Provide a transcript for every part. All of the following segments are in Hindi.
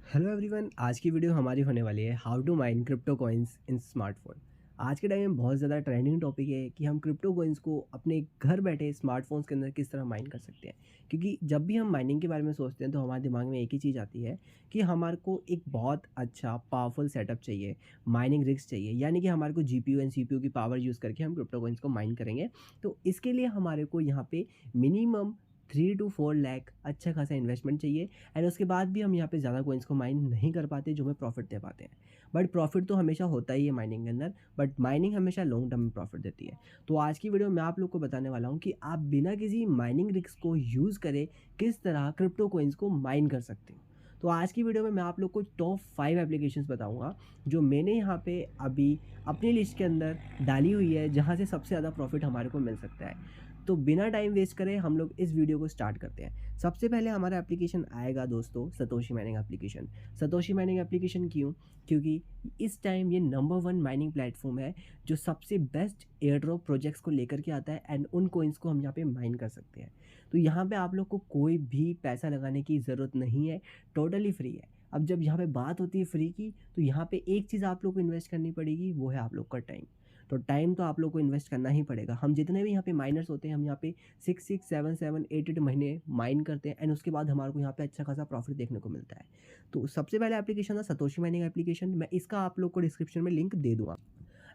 Hello everyone. आज की वीडियो हमारी होने वाली है how to mine crypto coins in smartphone. आज के टाइम में बहुत ज़्यादा ट्रेंडिंग टॉपिक है कि हम क्रिप्टो कॉइन्स को अपने घर बैठे स्मार्टफोन्स के अंदर किस तरह माइन कर सकते हैं। क्योंकि जब भी हम माइनिंग के बारे में सोचते हैं तो हमारे दिमाग में एक ही चीज़ आती है कि हमारे को एक बहुत अच्छा पावरफुल सेटअप चाहिए, माइनिंग रिग्स चाहिए, यानी कि हमारे को जीपीयू एंड सीपीयू की पावर यूज़ करके हम क्रिप्टो कॉइन्स को माइन करेंगे। तो इसके लिए हमारे को यहाँ पे मिनिमम 3 to 4 लाख अच्छा खासा इन्वेस्टमेंट चाहिए। एंड उसके बाद भी हम यहाँ पे ज़्यादा कॉइन्स को माइन नहीं कर पाते जो हमें प्रॉफिट दे पाते हैं। बट प्रॉफिट तो हमेशा होता ही है माइनिंग के अंदर, बट माइनिंग हमेशा लॉन्ग टर्म में प्रॉफिट देती है। तो आज की वीडियो में आप लोग को बताने वाला हूँ कि आप बिना किसी माइनिंग रिस्क को यूज़ करे किस तरह क्रिप्टो कॉइन्स को माइन कर सकते हो। तो आज की वीडियो में मैं आप लोग को टॉप 5 एप्लीकेशंस बताऊंगा जो मैंने यहाँ पे अभी अपनी लिस्ट के अंदर डाली हुई है, जहाँ से सबसे ज़्यादा प्रॉफिट हमारे को मिल सकता है। तो बिना टाइम वेस्ट करे हम लोग इस वीडियो को स्टार्ट करते हैं। सबसे पहले हमारा एप्लीकेशन आएगा दोस्तों Satoshi mining application. Satoshi mining application क्यों? क्योंकि इस टाइम ये नंबर 1 माइनिंग प्लेटफॉर्म है जो सबसे बेस्ट एयर ड्रॉप प्रोजेक्ट्स को लेकर के आता है एंड उन कोइंस को हम यहाँ पे माइन कर सकते हैं। तो यहाँ पे आप लोग को कोई भी पैसा लगाने की ज़रूरत नहीं है, टोटली फ्री है। अब जब यहाँ पे बात होती है फ्री की, तो यहाँ पे एक चीज़ आप लोग को इन्वेस्ट करनी पड़ेगी, वो है आप लोग का टाइम। तो टाइम तो आप लोग को इन्वेस्ट करना ही पड़ेगा। हम जितने भी यहाँ पे माइनर्स होते हैं, हम यहाँ पे 6 6 7 7 8 8 महीने माइन करते हैं एंड उसके बाद हमारे को यहाँ पे अच्छा खासा प्रॉफिट देखने को मिलता है। तो सबसे पहले एप्लीकेशन है सतोशी माइनिंग एप्लीकेशन। मैं इसका आप लोग को डिस्क्रिप्शन में लिंक दे दूँगा।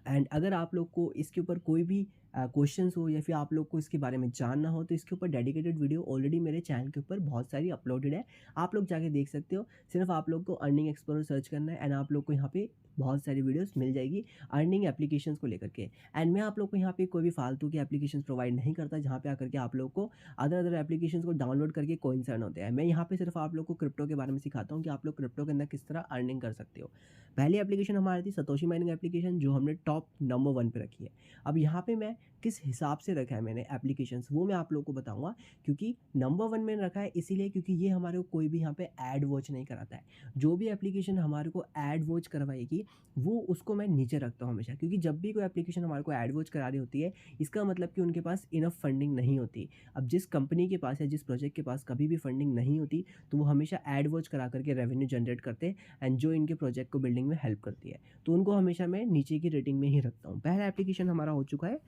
एंड अगर आप लोग को इसके ऊपर कोई भी क्वेश्चंस हो या फिर आप लोग को इसके बारे में जानना हो, तो इसके ऊपर डेडिकेटेड वीडियो ऑलरेडी मेरे चैनल के ऊपर बहुत सारी अपलोडेड है, आप लोग जाके देख सकते हो। सिर्फ आप लोग को अर्निंग एक्सप्लोरर सर्च करना है एंड आप लोग को यहाँ पे बहुत सारी वीडियोस मिल जाएगी अर्निंग एप्लीकेशंस को लेकर के। एंड मैं आप लोग को यहाँ पे कोई भी फालतू की एप्लीकेशंस प्रोवाइड नहीं करता, जहाँ पे आकर के आप लोग को अदर अदर एप्लीकेशंस को डाउनलोड करके कॉइन्स अर्न होते हैं। मैं यहाँ पे सिर्फ आप लोग को क्रिप्टो के बारे में सिखाता हूँ कि आप लोग क्रिप्टो के अंदर किस तरह अर्निंग कर सकते हो। पहली एप्लीकेशन हमारी थी सतोशी माइनिंग एप्लीकेशन, जो हमने टॉप नंबर 1 पे रखी है। अब यहाँ पे मैं किस हिसाब से रखा है मैंने एप्लीकेशंस, वो मैं आप लोगों को बताऊंगा। क्योंकि नंबर 1 में रखा है इसीलिए क्योंकि ये हमारे को कोई भी यहाँ पे ऐड वॉच नहीं कराता है। जो भी एप्लीकेशन हमारे को ऐड वॉच करवाएगी वो उसको मैं नीचे रखता हूँ हमेशा, क्योंकि जब भी कोई एप्लीकेशन हमारे को ऐड वॉच करा रही होती है, इसका मतलब कि उनके पास इनफ फंडिंग नहीं होती। अब जिस कंपनी के पास या जिस प्रोजेक्ट के पास कभी भी फंडिंग नहीं होती, तो वो हमेशा ऐड वॉच करा करके रेवेन्यू जनरेट करते हैं एंड जो इनके प्रोजेक्ट को बिल्डिंग में हेल्प करती है, तो उनको हमेशा मैं नीचे की रेटिंग में ही रखता हूँ। पहला एप्लीकेशन हमारा हो चुका है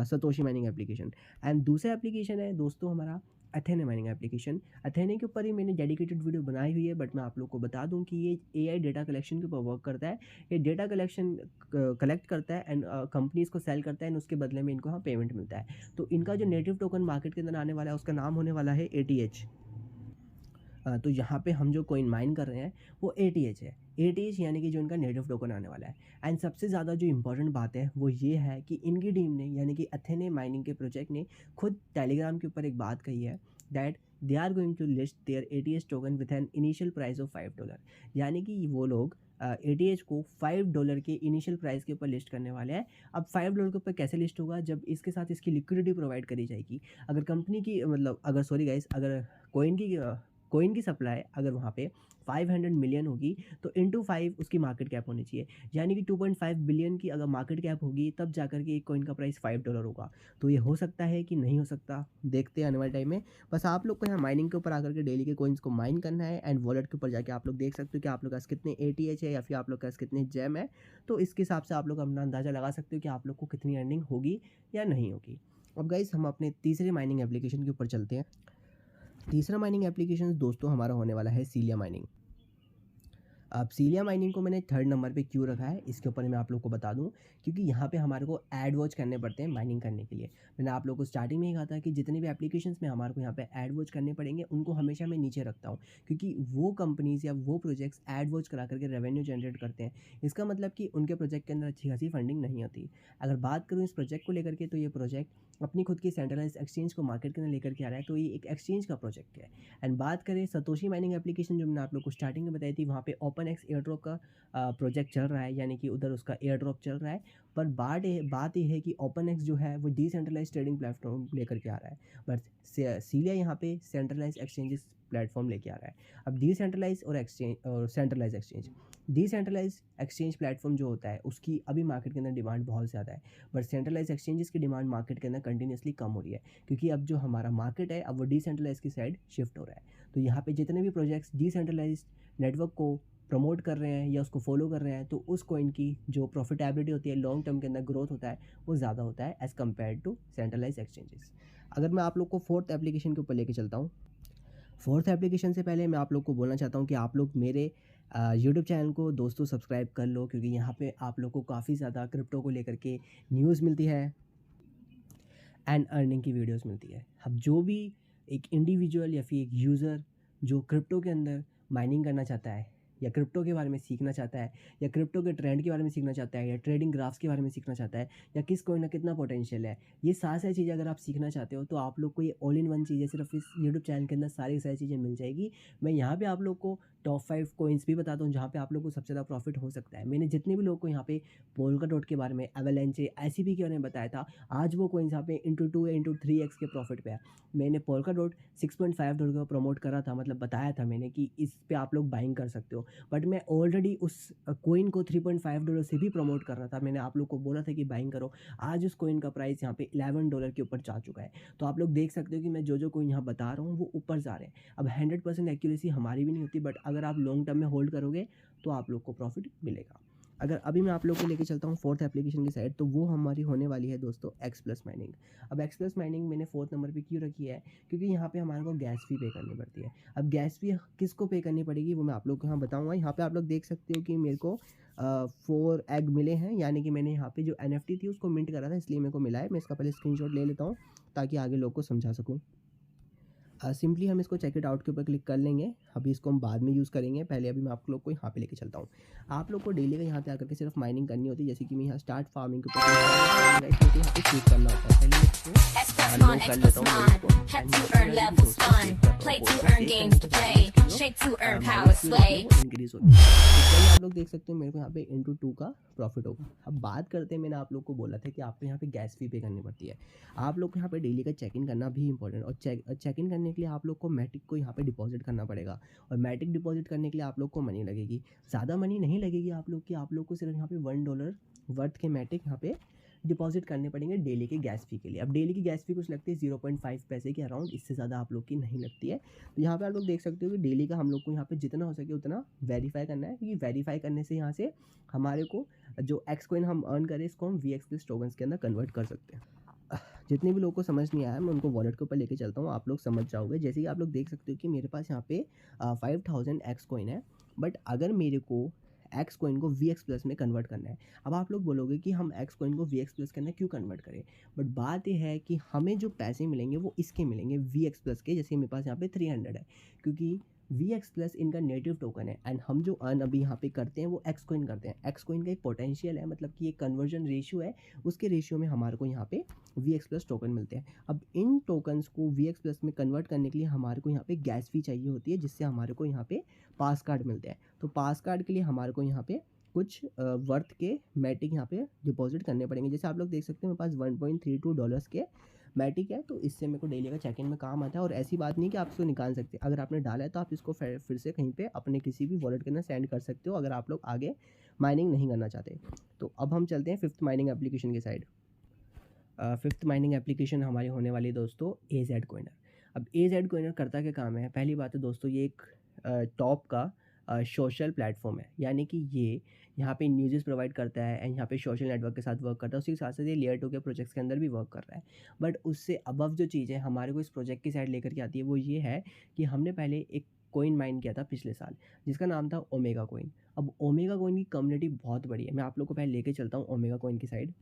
सतोशी माइनिंग एप्लीकेशन। एंड दूसरा एप्लीकेशन है दोस्तों हमारा अथेने माइनिंग एप्लीकेशन। अथेने के ऊपर ही मैंने डेडिकेटेड वीडियो बनाई हुई है, बट मैं आप लोग को बता दूं कि ये एआई डेटा कलेक्शन के ऊपर वर्क करता है। ये डेटा कलेक्शन कलेक्ट करता है एंड कंपनीज को सेल करता है एंड उसके बदले में इनको यहाँ पेमेंट मिलता है। तो इनका जो नेटिव टोकन मार्केट के अंदर आने वाला है उसका नाम होने वाला है ATH। तो यहाँ पे हम जो कॉइन माइन कर रहे हैं वो ATH है। ATH यानी कि जो इनका नेटिव टोकन आने वाला है। एंड सबसे ज़्यादा जो इंपॉर्टेंट बात है वो ये है कि इनकी टीम ने, यानी कि अथेने माइनिंग के प्रोजेक्ट ने खुद टेलीग्राम के ऊपर एक बात कही है that they are going to list their ATH token with an initial price of $5। यानी कि वो लोग ATH को $5 के इनिशियल प्राइस के ऊपर लिस्ट करने वाले हैं। अब $5 के ऊपर कैसे लिस्ट होगा? जब इसके साथ इसकी लिक्विडिटी प्रोवाइड करी जाएगी। अगर कंपनी की मतलब अगर सॉरी गाइस, अगर कोइन की सप्लाई अगर वहाँ पे 500 मिलियन होगी तो इंटू 5 उसकी मार्केट कैप होनी चाहिए। यानी कि 2.5 बिलियन की अगर मार्केट कैप होगी तब जाकर के एक कॉइन का प्राइस $5 होगा। तो ये हो सकता है कि नहीं हो सकता, देखते हैं आने वाले टाइम में। बस आप लोग को यहाँ माइनिंग के ऊपर आकर के डेली के कॉइन्स को माइन करना है एंड वॉलेट के ऊपर जाके आप लोग देख सकते हो कि आप लोग के पास कितने ATH है या फिर आप लोग के पास कितने जेम है। तो इसके हिसाब से आप लोग अपना अंदाज़ा लगा सकते हो कि आप लोग को कितनी अर्निंग होगी या नहीं होगी। अब गाइस हम अपने तीसरे माइनिंग एप्लीकेशन के ऊपर चलते हैं। तीसरा माइनिंग एप्लीकेशन दोस्तों हमारा होने वाला है सीलिया माइनिंग। अब सीलिया माइनिंग को मैंने 3rd नंबर पे क्यों रखा है इसके ऊपर मैं आप लोग को बता दूं। क्योंकि यहाँ पे हमारे को एड वॉच करने पड़ते हैं माइनिंग करने के लिए। मैंने आप लोग को स्टार्टिंग में ही कहा था कि जितने भी एप्लीकेशंस में हमारे को यहाँ पे एड वॉच करने पड़ेंगे उनको हमेशा मैं नीचे रखता हूँ, क्योंकि वो कंपनीज या वो प्रोजेक्ट्स एड वॉच करा करके रेवेन्यू जनरेट करते हैं। इसका मतलब कि उनके प्रोजेक्ट के अंदर अच्छी खासी फंडिंग नहीं होती। अगर बात करूँ इस प्रोजेक्ट को लेकर के, तो ये प्रोजेक्ट अपनी खुद की सेंट्रलाइज एक्सचेंज को मार्केट के अंदर लेकर के आ रहा है, तो ये एक एक्सचेंज का प्रोजेक्ट है। एंड बात करें सतोशी माइनिंग एप्लीकेशन, जो मैंने आप लोग को स्टार्टिंग में बताई थी, वहाँ पे OpenX एयर ड्रॉप का प्रोजेक्ट चल रहा है, यानी कि उधर उसका एयर ड्रॉप चल रहा है। पर बात ये है कि OpenX जो है वो डिसेंट्रलाइज ट्रेडिंग प्लेटफॉर्म लेकर के आ रहा है, बट सीलिया यहाँ पे सेंट्रलाइज एक्सचेंजेस प्लेटफॉर्म लेके आ रहा है। अब डिसेंट्रलाइज और एक्सचेंज और centralize exchange, decentralize exchange platform जो होता है उसकी अभी मार्केट के अंदर डिमांड बहुत ज़्यादा है, बट सेंट्रलाइज एक्सचेंजेस की डिमांड मार्केट के अंदर कंटिन्यूसली कम हो रही है, क्योंकि अब जो हमारा मार्केट है अब वो डिसेंट्रलाइज की साइड शिफ्ट हो रहा है। तो यहाँ पे जितने भी प्रोजेक्ट्स डिसेंट्रलाइज्ड नेटवर्क को प्रमोट कर रहे हैं या उसको फॉलो कर रहे हैं, तो उस कॉइन की जो प्रॉफिटेबिलिटी होती है, लॉन्ग टर्म के अंदर ग्रोथ होता है, वो ज़्यादा होता है as compare to centralize exchanges. अगर मैं आप लोग को फोर्थ एप्लीकेशन के ऊपर लेके चलता हूँ, फोर्थ एप्लीकेशन से पहले मैं आप लोग को बोलना चाहता हूँ कि आप लोग मेरे यूट्यूब चैनल को दोस्तों सब्सक्राइब कर लो, क्योंकि यहाँ पे आप लोग को काफ़ी ज़्यादा क्रिप्टो को लेकर के न्यूज़ मिलती है एंड अर्निंग की वीडियोस मिलती है। अब जो भी एक इंडिविजुअल या फिर एक यूज़र जो क्रिप्टो के अंदर माइनिंग करना चाहता है, या क्रिप्टो के बारे में सीखना चाहता है, या क्रिप्टो के ट्रेंड के बारे में सीखना चाहता है, या ट्रेडिंग ग्राफ्स के बारे में सीखना चाहता है, या किस कॉइन का कितना पोटेंशियल है, ये सारी चीज़ें अगर आप सीखना चाहते हो, तो आप लोग को ये ऑल इन वन चीज़ें सिर्फ इस यूट्यूब चैनल के अंदर सारी चीज़ें मिल जाएगी। मैं यहाँ पे आप लोग को टॉप 5 कॉइन्स भी बताता हूँ जहाँ पे आप लोग को सबसे ज़्यादा प्रॉफिट हो सकता है। मैंने जितने भी लोग को यहाँ पे पोल्काडॉट के बारे में, एवलांचे, ICP के बारे में बताया था, आज वो कॉइन्स यहाँ पे × 2 या × 3x के प्रॉफिट पे है। मैंने पोल्काडॉट $6.5 का प्रमोट करा था, मतलब बताया था मैंने कि इस पे आप लोग बाइंग कर सकते हो, बट मैं ऑलरेडी उस कॉइन को $3.5 से भी प्रमोट कर रहा था। मैंने आप लोग को बोला था कि बाइंग करो। आज उस कॉइन का प्राइस यहाँ पे $11 के ऊपर जा चुका है। तो आप लोग देख सकते हो कि मैं जो कॉइन यहाँ बता रहा हूँ वो ऊपर जा रहे हैं। अब 100% एक्यूरेसी हमारी भी नहीं होती, बट अगर आप लॉन्ग टर्म में होल्ड करोगे तो आप लोग को प्रॉफिट मिलेगा। अगर अभी मैं आप लोग को लेके चलता हूँ फोर्थ एप्लीकेशन की साइड, तो वो हमारी होने वाली है दोस्तों एक्स+ माइनिंग। अब एक्स+ माइनिंग मैंने फोर्थ नंबर पे क्यों रखी है, क्योंकि यहाँ पे हमारे को गैस फी पे करनी पड़ती है। अब गैस फी किसको पे करनी पड़ेगी वो मैं आप लोग को यहाँ बताऊँगा। यहाँ पे आप लोग देख सकते हो कि मेरे को 4 एग मिले हैं, यानी कि मैंने यहाँ पे जो NFT थी उसको मिंट करा था, इसलिए मेरे को मिला है। मैं इसका पहले स्क्रीनशॉट ले लेता हूँ ताकि आगे लोग को समझा सकूँ। सिंपली हम इसको चेक इट आउट के ऊपर क्लिक कर लेंगे। अभी इसको हम बाद में यूज़ करेंगे, पहले अभी मैं आप लोग को यहाँ पे लेके चलता हूँ। आप लोग को डेली का यहाँ पे आकर के सिर्फ माइनिंग करनी होती है, जैसे कि मैं यहाँ स्टार्ट फार्मिंग के ऊपर यहाँ पे क्लिक करना होता है। पहले मैं इसको अनलॉक कर लेता हूँ, मैं इसको इंक्रीज होती है। आप लोग देख सकते हो मेरे को यहाँ पे × 2 का प्रॉफिट होगा। अब बात करते हैं, मैंने आप लोग को बोला था कि आपको यहाँ पे गैस फी पे करनी पड़ती है। आप लोग को यहाँ पे डेली का चेक इन करना भी इंपॉर्टेंट, और चेक इन करने के लिए आप लोग को मैटिक को यहाँ पे डिपॉजिट करना पड़ेगा, और मैटिक डिपॉजिट करने के लिए आप लोग को मनी लगेगी। ज़्यादा मनी नहीं लगेगी आप लोग की, आप लोग को सिर्फ यहाँ पे $1 वर्थ के मैटिक यहाँ पे डिपॉजिट करने पड़ेंगे डेली के गैस फी के लिए। अब डेली की गैस फी कुछ लगती है 0.5 पैसे के अराउंड, इससे ज़्यादा आप लोग की नहीं लगती है। तो यहाँ पे आप लोग देख सकते हो कि डेली का हम लोग को यहाँ पे जितना हो सके उतना वेरीफाई करना है, क्योंकि वेरीफाई करने से यहाँ से हमारे को जो एक्स कॉइन हम अर्न करें इसको हम VX+ टोकन्स के अंदर कन्वर्ट कर सकते हैं। जितने भी लोगों को समझ नहीं आया मैं उनको वॉलेट के ऊपर लेके चलता हूँ, आप लोग समझ जाओगे। जैसे कि आप लोग देख सकते हो कि मेरे पास यहाँ पे 5000 एक्स कॉइन है, बट अगर मेरे को एक्स कॉइन को VX+ में कन्वर्ट करना है। अब आप लोग बोलोगे कि हम एक्स कॉइन को VX+ के अंदर क्यों कन्वर्ट करें, बट बात यह है कि हमें जो पैसे मिलेंगे वो इसके मिलेंगे VX+ के। जैसे मेरे पास यहाँ पे 300 है, क्योंकि VX+ इनका नेटिव टोकन है, एंड हम जो अर्न अभी यहाँ पे करते हैं वो एक्स कॉइन करते हैं। एक्स कॉइन का एक पोटेंशियल है, मतलब कि एक कन्वर्जन रेशियो है, उसके रेशियो में हमारे को यहाँ पे VX+ टोकन मिलते हैं। अब इन टोकन्स को VX+ में कन्वर्ट करने के लिए हमारे को यहाँ पे गैस फी चाहिए होती है, जिससे हमारे को यहाँ पे पास कार्ड मिलते हैं। तो पास कार्ड के लिए हमारे को यहाँ पे कुछ वर्थ के मैटिक यहाँ पे डिपॉजिट करने पड़ेंगे। जैसे आप लोग देख सकते हैं मेरे पास $1.32 के मैटिक है, तो इससे मेरे को डेली का चेक इन में काम आता है। और ऐसी बात नहीं कि आप इसको निकाल सकते, अगर आपने डाला है तो आप इसको फिर से कहीं पे अपने किसी भी वॉलेट के अंदर सेंड कर सकते हो, अगर आप लोग आगे माइनिंग नहीं करना चाहते। तो अब हम चलते हैं फिफ्थ माइनिंग एप्लीकेशन की साइड। फिफ्थ माइनिंग एप्लीकेशन हमारी होने वाली है दोस्तों AZ Coiner। अब AZ Coiner करता क्या काम है, पहली बात है दोस्तों ये एक टॉप का सोशल प्लेटफॉर्म है, यानी कि ये यहाँ पे न्यूज़ प्रोवाइड करता है एंड यहाँ पे सोशल नेटवर्क के साथ वर्क करता है। उसी के साथ साथ ये लेयर 2 के प्रोजेक्ट्स के अंदर भी वर्क कर रहा है। बट उससे अबव जो चीज़ है हमारे को इस प्रोजेक्ट की साइड लेकर के आती है वो ये है कि हमने पहले एक कॉइन माइन किया था पिछले साल, जिसका नाम था ओमेगा कॉइन। अब ओमेगा कॉइन की कम्युनिटी बहुत बड़ी है, मैं आप लोग को पहले लेके चलता हूँ ओमेगा कॉइन की साइड।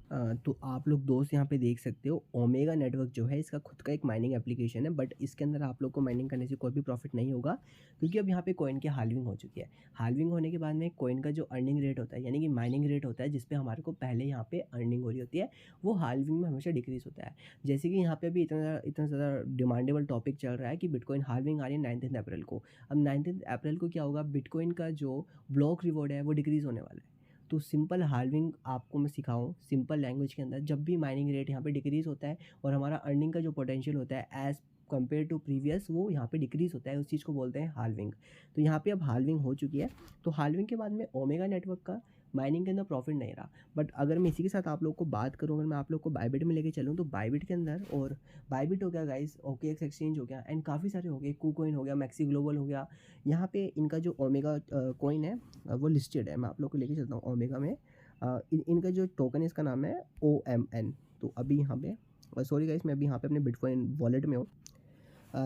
तो आप लोग दोस्त यहाँ पे देख सकते हो ओमेगा नेटवर्क जो है इसका खुद का एक माइनिंग एप्लीकेशन है, बट इसके अंदर आप लोग को माइनिंग करने से कोई भी प्रॉफिट नहीं होगा, क्योंकि अब यहाँ पे कॉइन की हाल्विंग हो चुकी है। हाल्विंग होने के बाद में कॉइन का जो अर्निंग रेट होता है, यानी कि माइनिंग रेट होता है जिसपे हमारे को पहले यहाँ पे अर्निंग हो रही होती है, वो हाल्विंग में हमेशा डिक्रीज होता है। जैसे कि यहाँ पे अभी इतना ज़्यादा डिमांडेबल टॉपिक चल रहा है कि बिटकॉइन हाल्विंग आ रही है 19 अप्रैल को। अब 19 अप्रैल को क्या होगा, बिटकॉइन का जो ब्लॉक रिवॉर्ड है वो डिक्रीज़ होने वाला है। तो सिंपल हाल्विंग आपको मैं सिखाऊं सिंपल लैंग्वेज के अंदर, जब भी माइनिंग रेट यहाँ पे डिक्रीज़ होता है और हमारा अर्निंग का जो पोटेंशियल होता है एज़ कंपेयर टू प्रीवियस वो यहाँ पे डिक्रीज़ होता है, उस चीज़ को बोलते हैं हाल्विंग। तो यहाँ पे अब हाल्विंग हो चुकी है। तो हाल्विंग के बाद में ओमेगा नेटवर्क का माइनिंग के अंदर प्रॉफिट नहीं रहा। बट अगर मैं इसी के साथ आप लोग को बात करूँ, अगर मैं आप लोग को बायबिट में लेके चलूँ, तो बायबिट के अंदर, और बायबिट हो गया गाइस, OKX एक्सचेंज हो गया, एंड काफ़ी सारे हो गए, KuCoin हो गया, मैक्सी ग्लोबल हो गया। यहाँ पे इनका जो ओमेगा कॉइन है वो लिस्टेड है। मैं आप लोग को लेके चलता हूँ ओमेगा में। इनका जो टोकन है इसका नाम है OMN। तो अभी यहाँ पे सॉरी गाइस, मैं अभी यहाँ पे अपने बिटकॉइन वॉलेट में हूँ।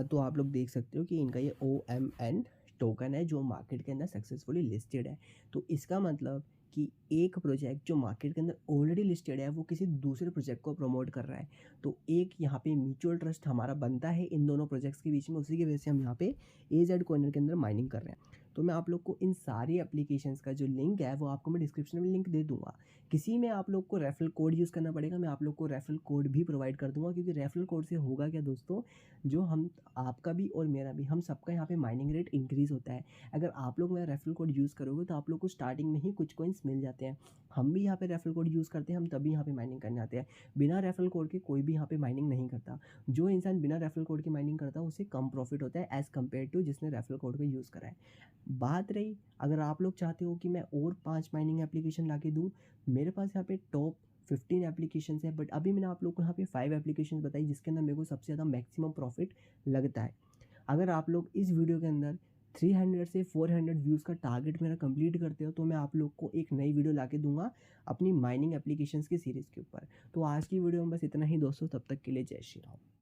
तो आप लोग देख सकते हो कि इनका ये OMN टोकन है जो मार्केट के अंदर सक्सेसफुली लिस्टेड है। तो इसका मतलब कि एक प्रोजेक्ट जो मार्केट के अंदर ऑलरेडी लिस्टेड है वो किसी दूसरे प्रोजेक्ट को प्रमोट कर रहा है। तो एक यहाँ पे म्यूचुअल ट्रस्ट हमारा बनता है इन दोनों प्रोजेक्ट्स के बीच में, उसी की वजह से हम यहाँ पे AZ कॉइनर के अंदर माइनिंग कर रहे हैं। तो मैं आप लोग को इन सारी एप्लीकेशंस का जो लिंक है वो आपको मैं डिस्क्रिप्शन में लिंक दे दूंगा। किसी में आप लोग को रेफरल कोड यूज़ करना पड़ेगा, मैं आप लोग को रेफरल कोड भी प्रोवाइड कर दूंगा, क्योंकि रेफरल कोड से होगा क्या दोस्तों, जो हम आपका भी और मेरा भी, हम सबका यहाँ पे माइनिंग रेट इंक्रीज़ होता है। अगर आप लोग मेरा रेफरल कोड यूज़ करोगे तो आप लोग को स्टार्टिंग में ही कुछ कॉइन्स मिल जाते हैं। हम भी यहाँ पे रेफरल कोड यूज़ करते हैं, हम तभी यहाँ पे माइनिंग करने आते हैं। बिना रेफरल कोड के कोई भी यहाँ पे माइनिंग नहीं करता। जो इंसान बिना रेफरल कोड की माइनिंग करता है उसे कम प्रॉफिट होता है एज़ कम्पेयर टू जिसने रेफरल कोड का यूज़ करा है। बात रही, अगर आप लोग चाहते हो कि मैं और 5 माइनिंग एप्लीकेशन ला के दूँ, मेरे पास यहाँ पे टॉप 15 एप्लीकेशंस है, बट अभी मैंने आप लोग को यहाँ पे 5 एप्लीकेशंस बताई जिसके अंदर मेरे को सबसे ज़्यादा मैक्सिमम प्रॉफिट लगता है। अगर आप लोग इस वीडियो के अंदर 300 से 400 व्यूज़ का टारगेट मेरा कंप्लीट करते हो तो मैं आप लोग को एक नई वीडियो ला के दूंगा अपनी माइनिंग एप्लीकेशंस की सीरीज़ के ऊपर। तो आज की वीडियो में बस इतना ही दोस्तों, तब तक के लिए जय श्री राम।